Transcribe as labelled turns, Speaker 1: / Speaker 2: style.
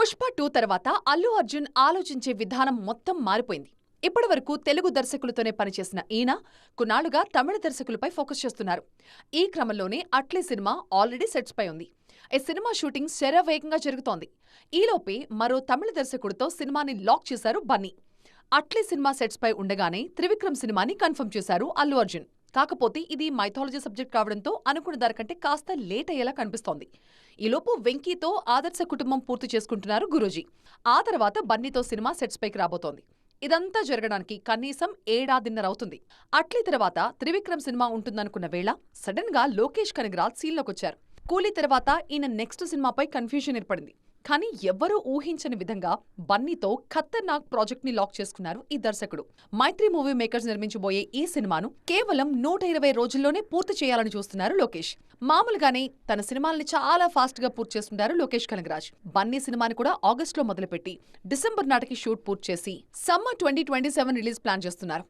Speaker 1: పుష్ప 2 తర్వాత అల్లు అర్జున్ ఆలోచించే విధానం మొత్తం మారిపోయింది. ఇప్పటివరకు తెలుగు దర్శకులతోనే పనిచేసిన ఈయన కొన్నాళ్లుగా తమిళ దర్శకులపై ఫోకస్ చేస్తున్నారు. ఈ క్రమంలోనే అట్లీ సినిమా ఆల్రెడీ సెట్స్ పై ఉంది. ఈ సినిమా షూటింగ్ శరవేగంగా జరుగుతోంది. ఈలోపే మరో తమిళ దర్శకుడితో సినిమాని లాక్ చేశారు బన్నీ. అట్లీ సినిమా సెట్స్ పై ఉండగానే త్రివిక్రమ్ సినిమాని కన్ఫర్మ్ చేశారు అల్లు అర్జున్. కాకపోతే ఇది మైథాలజీ సబ్జెక్ట్ కావడంతో అనుకున్న దానికంటే కాస్త లేట్ అయ్యేలా కనిపిస్తోంది. ఈలోపు వెంకీతో ఆదర్శ కుటుంబం పూర్తి చేసుకుంటున్నారు గురూజీ. ఆ తర్వాత బన్నీతో సినిమా సెట్స్ పైకి రాబోతోంది. ఇదంతా జరగడానికి కనీసం ఏడాదిన్నరవుతుంది. అట్లీ తర్వాత త్రివిక్రమ్ సినిమా ఉంటుందనుకున్న వేళ సడన్ గా లోకేష్ కనగరాజ్ సీన్లోకొచ్చారు. కూలీ తర్వాత ఈయన నెక్స్ట్ సినిమాపై కన్ఫ్యూజన్ ఏర్పడింది. కానీ ఎవ్వరూ ఊహించని విధంగా బన్నీతో ఖతర్నాక్ ప్రాజెక్ట్ ని లాక్ చేసుకున్నారు ఈ దర్శకుడు. మైత్రి మూవీ మేకర్స్ నిర్మించబోయే ఈ సినిమాను కేవలం 120 రోజుల్లోనే పూర్తి చేయాలని చూస్తున్నారు లోకేష్. మామూలుగానే తన సినిమాల్ని చాలా ఫాస్ట్ గా పూర్తి చేస్తుంటారు లోకేష్ కనగరాజ్. బన్నీ సినిమాని కూడా ఆగస్టులో మొదలుపెట్టి డిసెంబర్ నాటికి షూట్ పూర్తి చేసి సమ్మర్ 2027 రిలీజ్ ప్లాన్ చేస్తున్నారు.